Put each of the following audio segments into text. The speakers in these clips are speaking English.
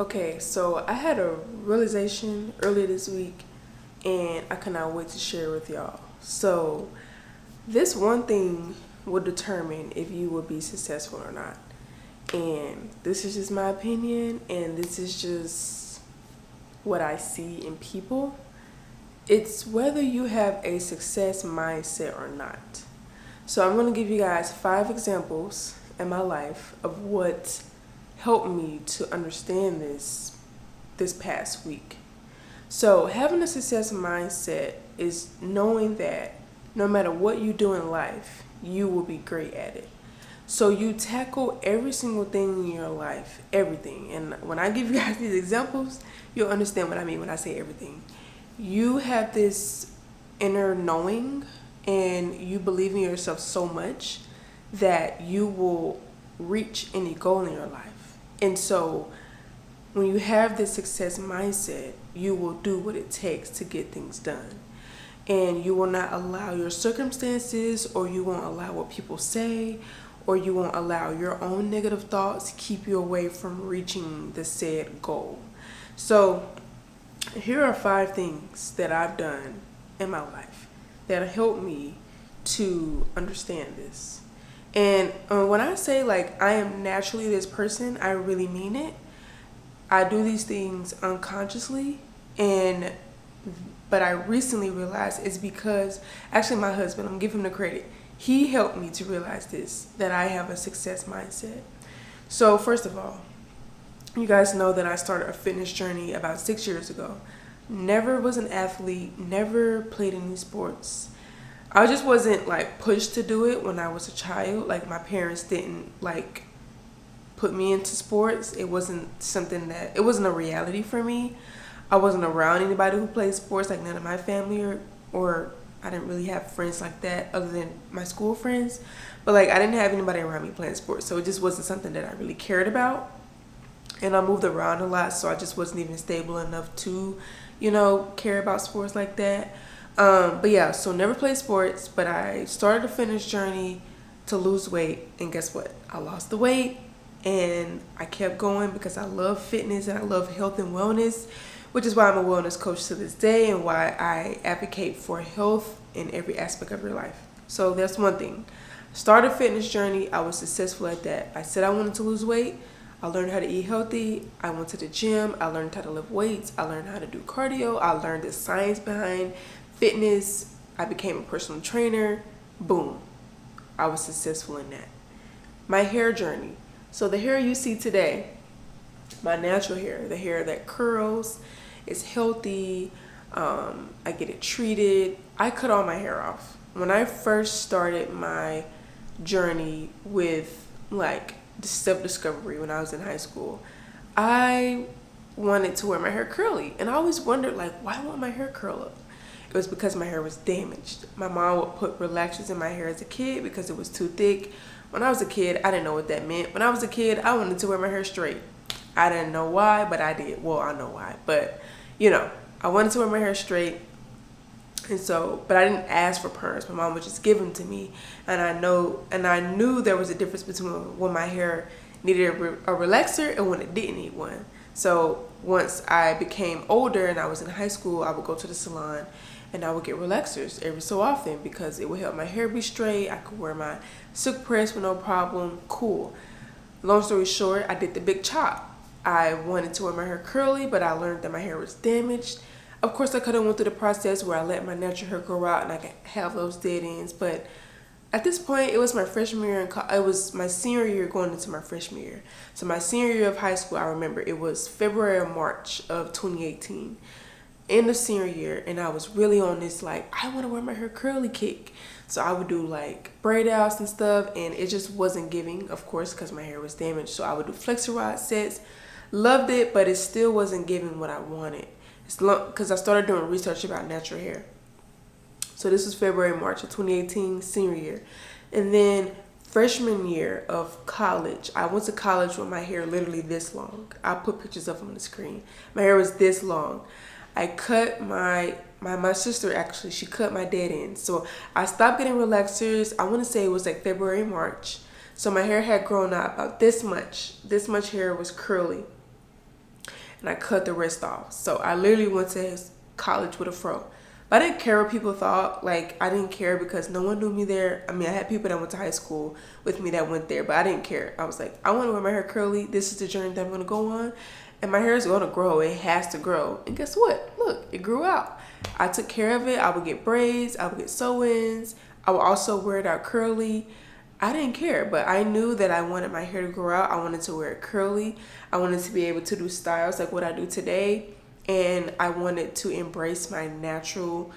Okay, so I had a realization earlier this week and I cannot wait to share it with y'all. So, this one thing will determine if you will be successful or not. And this is just my opinion, and this is just what I see in people. It's whether you have a success mindset or not. So, I'm going to give you guys 5 examples in my life of what helped me to understand this past week. So, having a success mindset is knowing that no matter what you do in life, you will be great at it. So, you tackle every single thing in your life, everything. And when I give you guys these examples, you'll understand what I mean when I say everything. You have this inner knowing and you believe in yourself so much that you will reach any goal in your life. And so, when you have this success mindset, you will do what it takes to get things done. And you will not allow your circumstances, or you won't allow what people say, or you won't allow your own negative thoughts keep you away from reaching the said goal. So, here are 5 things that I've done in my life that helped me to understand this. And when I say like I am naturally this person, I really mean it. I do these things unconsciously, and but I recently realized it's because actually my husband, I'm giving him the credit. He helped me to realize this, that I have a success mindset. So first of all, you guys know that I started a fitness journey about 6 years ago. Never was an athlete, never played any sports. I just wasn't like pushed to do it when I was a child. Like my parents didn't like put me into sports. It wasn't it wasn't a reality for me. I wasn't around anybody who played sports, like none of my family or I didn't really have friends like that other than my school friends. But like I didn't have anybody around me playing sports. So it just wasn't something that I really cared about. And I moved around a lot, so I just wasn't even stable enough to, care about sports like that. But yeah, so never played sports, but I started a fitness journey to lose weight. And guess what? I lost the weight and I kept going because I love fitness and I love health and wellness, which is why I'm a wellness coach to this day and why I advocate for health in every aspect of your life. So that's one thing. Started a fitness journey. I was successful at that. I said I wanted to lose weight. I learned how to eat healthy. I went to the gym. I learned how to lift weights. I learned how to do cardio. I learned the science behind fitness. I became a personal trainer. Boom. I was successful in that. My hair journey. So the hair you see today, my natural hair, the hair that curls, is healthy. I get it treated. I cut all my hair off. When I first started my journey with like self-discovery when I was in high school, I wanted to wear my hair curly. And I always wondered, like, why won't my hair curl up? It was because my hair was damaged. My mom would put relaxers in my hair as a kid because it was too thick. When I was a kid, I didn't know what that meant. When I was a kid, I wanted to wear my hair straight. I didn't know why, but I did. Well, I know why. But, I wanted to wear my hair straight. And so, but I didn't ask for perms. My mom would just give them to me. And I knew there was a difference between when my hair needed a relaxer and when it didn't need one. So once I became older and I was in high school, I would go to the salon and I would get relaxers every so often because it would help my hair be straight. I could wear my silk press with no problem. Cool. Long story short, I did the big chop. I wanted to wear my hair curly, but I learned that my hair was damaged. Of course, I could have went through the process where I let my natural hair grow out and I could have those dead ends. But at this point, it was my freshman year. It was my senior year going into my freshman year. So my senior year of high school, I remember it was February or March of 2018. In the senior year, and I was really on this like I want to wear my hair curly kick. So I would do like braid outs and stuff, and it just wasn't giving, of course, because my hair was damaged. So I would do flexor rod sets. Loved it, but it still wasn't giving what I wanted. It's because I started doing research about natural hair. So this was February, March of 2018, senior year. And then freshman year of college, I went to college with my hair literally this long. I'll put pictures of them on the screen. My hair was this long. I cut my sister actually, she cut my dead ends. So I stopped getting relaxers. I want to say it was like February, March. So my hair had grown out about this much. This much hair was curly. and I cut the rest off. So I literally went to college with a fro. But I didn't care what people thought. Like, I didn't care because no one knew me there. I mean, I had people that went to high school with me that went there, but I didn't care. I was like, I want to wear my hair curly. This is the journey that I'm going to go on. And my hair is going to grow. It has to grow. And guess what? Look, it grew out. I took care of it. I would get braids. I would get sew-ins. I would also wear it out curly. I didn't care, but I knew that I wanted my hair to grow out. I wanted to wear it curly. I wanted to be able to do styles like what I do today. And I wanted to embrace my natural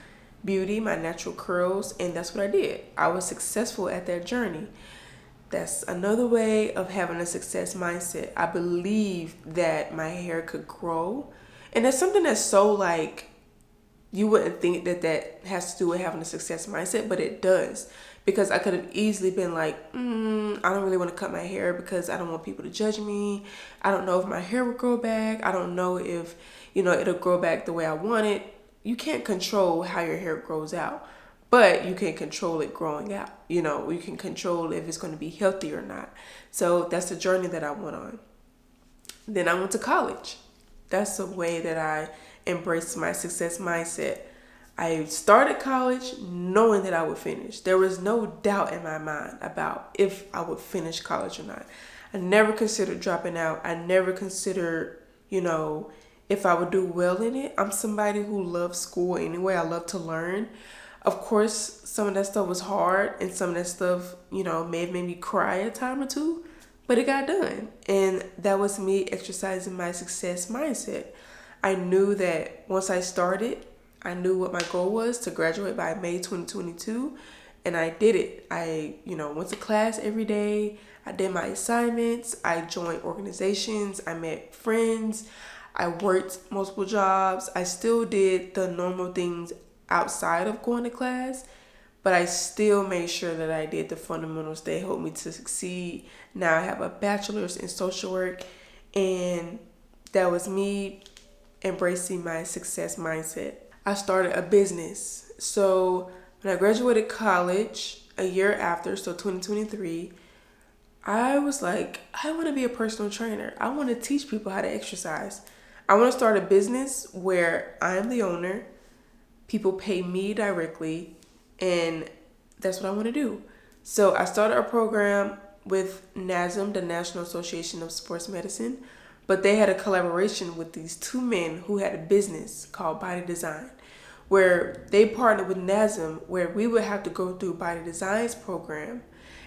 beauty, my natural curls, and that's what I did. I was successful at that journey. That's another way of having a success mindset. I believe that my hair could grow. And that's something that's so like, you wouldn't think that that has to do with having a success mindset, but it does. Because I could have easily been like, I don't really want to cut my hair because I don't want people to judge me. I don't know if my hair will grow back. I don't know if, it'll grow back the way I want it. You can't control how your hair grows out, but you can control it growing out. You can control if it's going to be healthy or not. So that's the journey that I went on. Then I went to college. That's the way that I embraced my success mindset. I started college knowing that I would finish. There was no doubt in my mind about if I would finish college or not. I never considered dropping out. I never considered, if I would do well in it. I'm somebody who loves school anyway. I love to learn. Of course, some of that stuff was hard and some of that stuff, may have made me cry a time or two, but it got done. And that was me exercising my success mindset. I knew that once I started, I knew what my goal was to graduate by May 2022, and I did it. I, went to class every day. I did my assignments. I joined organizations. I met friends. I worked multiple jobs. I still did the normal things outside of going to class, but I still made sure that I did the fundamentals that helped me to succeed. Now I have a bachelor's in social work, and that was me embracing my success mindset. I started a business. So when I graduated college a year after, so 2023, I was like, I want to be a personal trainer. I want to teach people how to exercise. I want to start a business where I'm the owner, people pay me directly, and that's what I want to do. So I started a program with NASM, the National Association of Sports Medicine, but they had a collaboration with these two men who had a business called Body Design, where they partnered with NASM, where we would have to go through Body Design's program,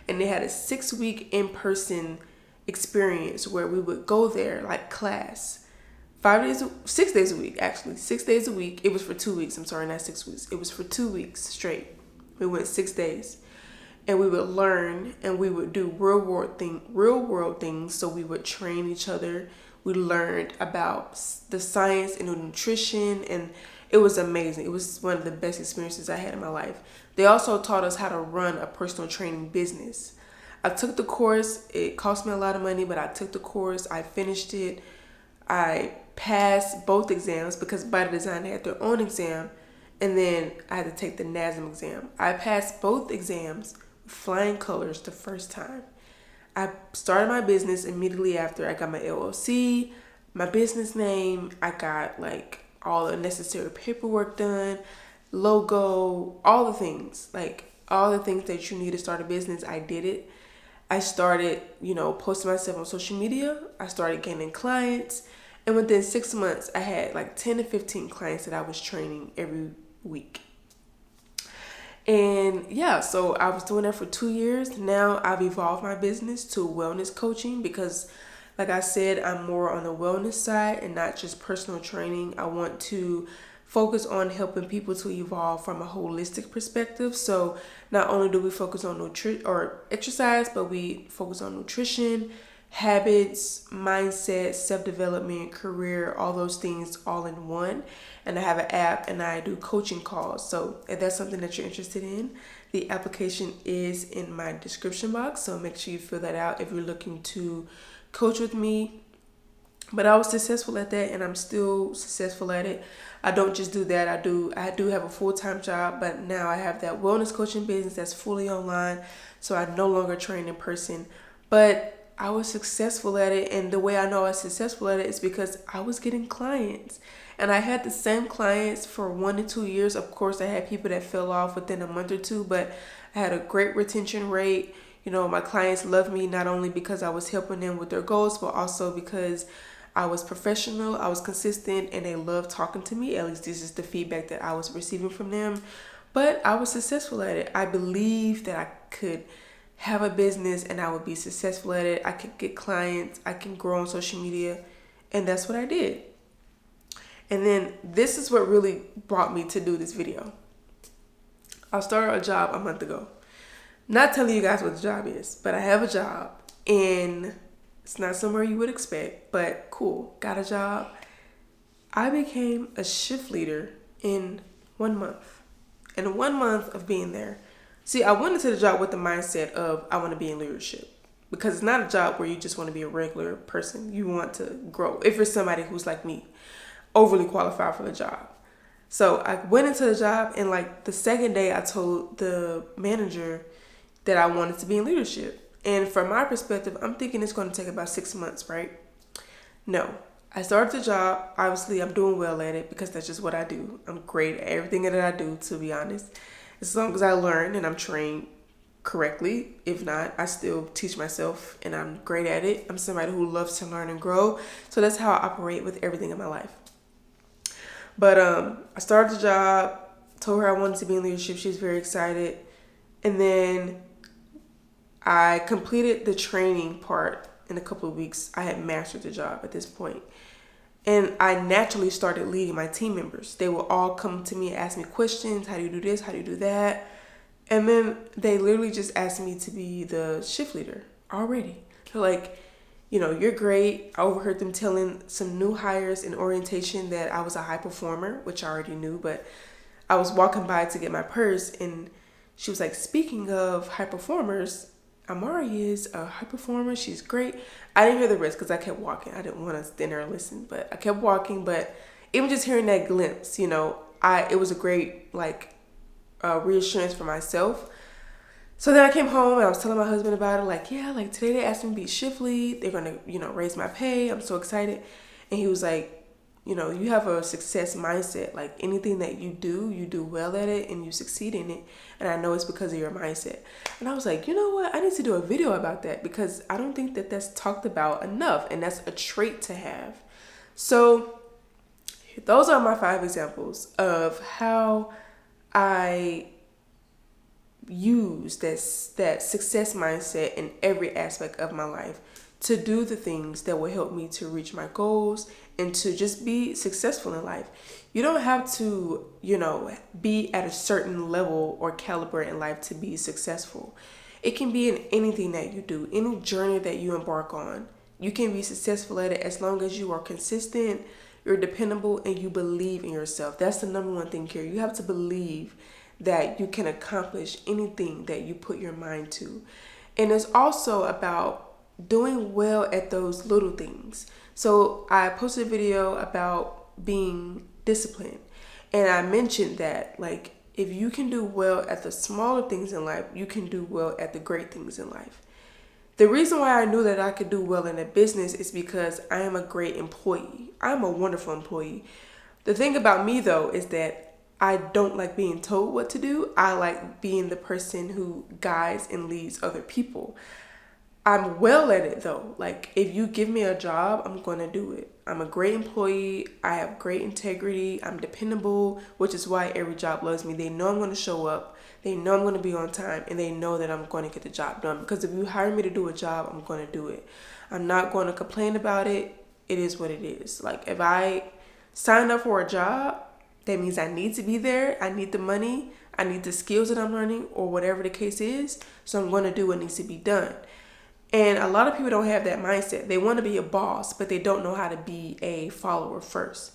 and they had a 6-week in-person experience where we would go there like class. 6 days a week, actually. 6 days a week. It was for 2 weeks. I'm sorry, not 6 weeks. It was for 2 weeks straight. We went 6 days. And we would learn and we would do real world things. So we would train each other. We learned about the science and the nutrition, and it was amazing. It was one of the best experiences I had in my life. They also taught us how to run a personal training business. I took the course. It cost me a lot of money, but I took the course. I finished it. I passed both exams because Body Design had their own exam, and then I had to take the NASM exam. I passed both exams with flying colors the first time. I started my business immediately after. I got my LLC, my business name. I got like all the necessary paperwork done, logo, all the things, all the things that you need to start a business. I did it. I started, posting myself on social media. I started gaining clients. And within 6 months, I had like 10 to 15 clients that I was training every week. And yeah, so I was doing that for 2 years. Now I've evolved my business to wellness coaching because, like I said, I'm more on the wellness side and not just personal training. I want to focus on helping people to evolve from a holistic perspective. So not only do we focus on exercise, but we focus on nutrition, habits, mindset, self-development, career, all those things all in one. And I have an app and I do coaching calls. So if that's something that you're interested in, the application is in my description box. So make sure you fill that out if you're looking to coach with me. But I was successful at that and I'm still successful at it. I don't just do that. I do have a full-time job, but now I have that wellness coaching business that's fully online. So I no longer train in person. But I was successful at it. And the way I know I was successful at it is because I was getting clients. And I had the same clients for 1 to 2 years. Of course, I had people that fell off within a month or two, but I had a great retention rate. You know, my clients loved me not only because I was helping them with their goals, but also because I was professional, I was consistent, and they loved talking to me. At least this is the feedback that I was receiving from them. But I was successful at it. I believed that I could have a business and I would be successful at it. I could get clients, I can grow on social media, and that's what I did. And then this is what really brought me to do this video. I started a job a month ago. Not telling you guys what the job is, but I have a job, and it's not somewhere you would expect, but cool. Got a job. I became a shift leader in 1 month. In 1 month of being there. See, I went into the job with the mindset of I want to be in leadership, because it's not a job where you just want to be a regular person. You want to grow. If you're somebody who's like me, overly qualified for the job. So I went into the job, and like the second day I told the manager that I wanted to be in leadership. And from my perspective, I'm thinking it's going to take about 6 months, right? No. I started the job. Obviously, I'm doing well at it because that's just what I do. I'm great at everything that I do, to be honest. As long as I learn and I'm trained correctly. If not, I still teach myself and I'm great at it. I'm somebody who loves to learn and grow. So that's how I operate with everything in my life. But I started the job, told her I wanted to be in leadership. She was very excited. And then I completed the training part in a couple of weeks. I had mastered the job at this point. And I naturally started leading my team members. They will all come to me and ask me questions. How do you do this? How do you do that? And then they literally just asked me to be the shift leader already. They're like, you know, you're great. I overheard them telling some new hires in orientation that I was a high performer, which I already knew. But I was walking by to get my purse, and she was like, speaking of high performers, Amari is a high performer. She's great. I didn't hear the rest because I kept walking. I didn't want to stand there and listen, but I kept walking. But even just hearing that glimpse, you know, it was a great reassurance for myself. So then I came home and I was telling my husband about it. Like, yeah, like today they asked me to be shift lead. They're gonna, raise my pay. I'm so excited. And he was like, you have a success mindset. Like anything that you do well at it and you succeed in it. And I know it's because of your mindset. And I was like, you know what? I need to do a video about that because I don't think that that's talked about enough. And that's a trait to have. So those are my 5 examples of how I use that success mindset in every aspect of my life to do the things that will help me to reach my goals and to just be successful in life. You don't have to, be at a certain level or caliber in life to be successful. It can be in anything that you do, any journey that you embark on. You can be successful at it as long as you are consistent, you're dependable, and you believe in yourself. That's the number one thing here. You have to believe that you can accomplish anything that you put your mind to. And it's also about doing well at those little things. So I posted a video about being disciplined. And I mentioned that, like, if you can do well at the smaller things in life, you can do well at the great things in life. The reason why I knew that I could do well in a business is because I am a great employee. I'm a wonderful employee. The thing about me, though, is that I don't like being told what to do. I like being the person who guides and leads other people. I'm well at it though. Like if you give me a job, I'm going to do it. I'm a great employee. I have great integrity. I'm dependable, which is why every job loves me. They know I'm going to show up. They know I'm going to be on time, and they know that I'm going to get the job done. Because if you hire me to do a job, I'm going to do it. I'm not going to complain about it. It is what it is. Like if I sign up for a job, that means I need to be there. I need the money. I need the skills that I'm learning or whatever the case is. So I'm going to do what needs to be done. And a lot of people don't have that mindset. They want to be a boss, but they don't know how to be a follower first.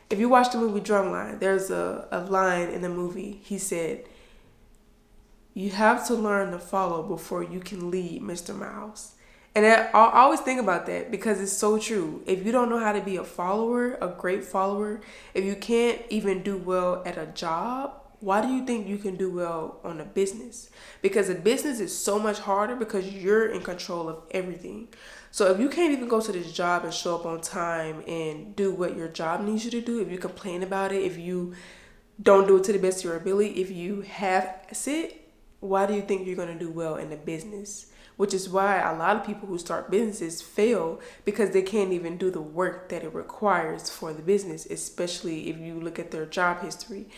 If you watch the movie Drumline, there's a line in the movie. He said, you have to learn to follow before you can lead, Mr. Miles. And I always think about that because it's so true. If you don't know how to be a follower, a great follower, if you can't even do well at a job, why do you think you can do well on a business? Because a business is so much harder because you're in control of everything. So if you can't even go to this job and show up on time and do what your job needs you to do, if you complain about it, if you don't do it to the best of your ability, if you half-ass it, why do you think you're going to do well in a business? Which is why a lot of people who start businesses fail, because they can't even do the work that it requires for the business, especially if you look at their job history.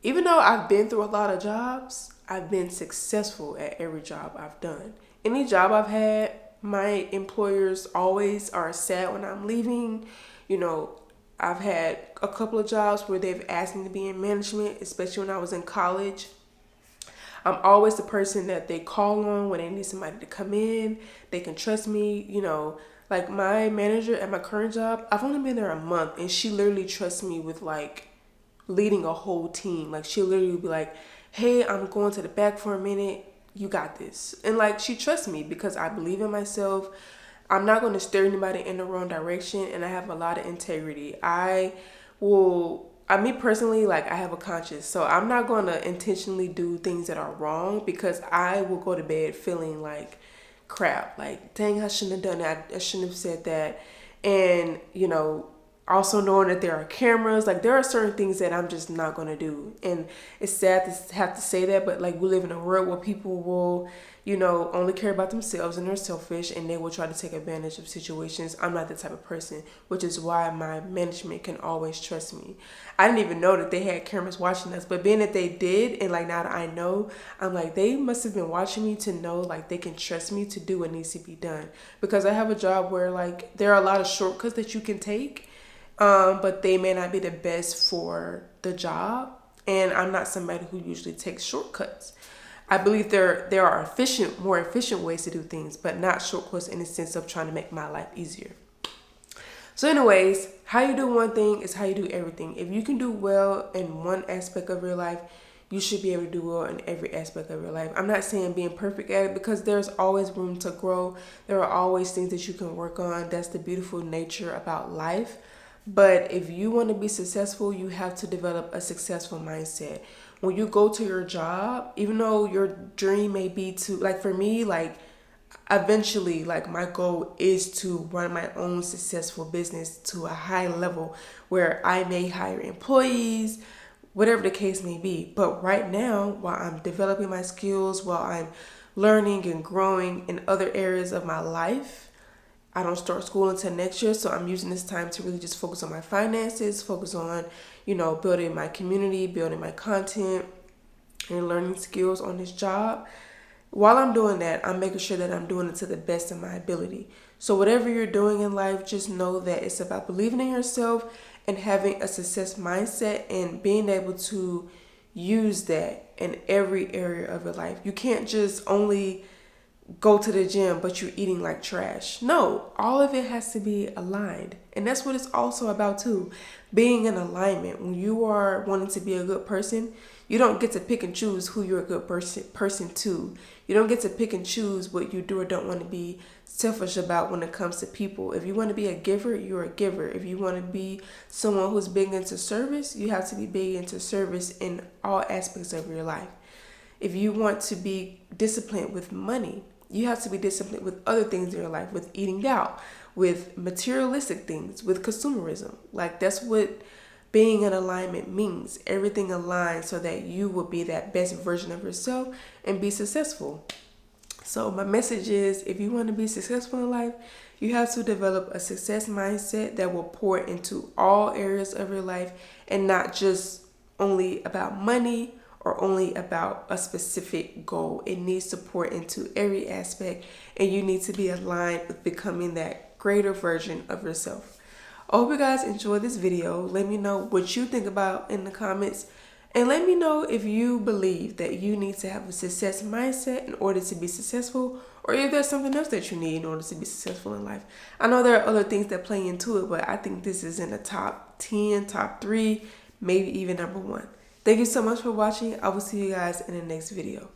Even though I've been through a lot of jobs, I've been successful at every job I've done. Any job I've had, my employers always are sad when I'm leaving. You know, I've had a couple of jobs where they've asked me to be in management, especially when I was in college. I'm always the person that they call on when they need somebody to come in. They can trust me, you know. Like my manager at my current job, I've only been there a month, and she literally trusts me with like leading a whole team. Like she'll literally be like, hey, I'm going to the back for a minute. You got this. And like she trusts me because I believe in myself. I'm not going to steer anybody in the wrong direction, and I have a lot of integrity. Me personally, like I have a conscience, so I'm not going to intentionally do things that are wrong, because I will go to bed feeling like crap. Like, dang, I shouldn't have done that. I shouldn't have said that. And, you know, also knowing that there are cameras, like there are certain things that I'm just not going to do. And it's sad to have to say that, but like we live in a world where people will, you know, only care about themselves, and they're selfish, and they will try to take advantage of situations. I'm not that type of person, which is why my management can always trust me. I didn't even know that they had cameras watching us, but being that they did, and like now that I know, I'm like, they must have been watching me to know like they can trust me to do what needs to be done. Because I have a job where like there are a lot of shortcuts that you can take, but they may not be the best for the job. And I'm not somebody who usually takes shortcuts. I believe there are more efficient ways to do things, but not shortcuts in the sense of trying to make my life easier. So anyways, how you do one thing is how you do everything. If you can do well in one aspect of your life, you should be able to do well in every aspect of your life. I'm not saying being perfect at it, because there's always room to grow. There are always things that you can work on. That's the beautiful nature about life. But if you want to be successful, you have to develop a successful mindset. When you go to your job, even though your dream may be to, like for me, like eventually, like my goal is to run my own successful business to a high level where I may hire employees, whatever the case may be. But right now, while I'm developing my skills, while I'm learning and growing in other areas of my life, I don't start school until next year, so I'm using this time to really just focus on my finances, focus on, you know, building my community, building my content, and learning skills on this job. While I'm doing that, I'm making sure that I'm doing it to the best of my ability. So whatever you're doing in life, just know that it's about believing in yourself and having a success mindset and being able to use that in every area of your life. You can't just only go to the gym, but you're eating like trash. No, all of it has to be aligned. And that's what it's also about too. Being in alignment. When you are wanting to be a good person, you don't get to pick and choose who you're a good person to. You don't get to pick and choose what you do or don't want to be selfish about when it comes to people. If you want to be a giver, you're a giver. If you want to be someone who's big into service, you have to be big into service in all aspects of your life. If you want to be disciplined with money, you have to be disciplined with other things in your life, with eating out, with materialistic things, with consumerism. Like that's what being in alignment means. Everything aligns so that you will be that best version of yourself and be successful. So my message is, if you want to be successful in life, you have to develop a success mindset that will pour into all areas of your life, and not just only about money or only about a specific goal. It needs to pour into every aspect, and you need to be aligned with becoming that greater version of yourself. I hope you guys enjoyed this video. Let me know what you think about in the comments, and let me know if you believe that you need to have a success mindset in order to be successful, or if there's something else that you need in order to be successful in life. I know there are other things that play into it, but I think this is in the top 10, top 3, maybe even number 1. Thank you so much for watching. I will see you guys in the next video.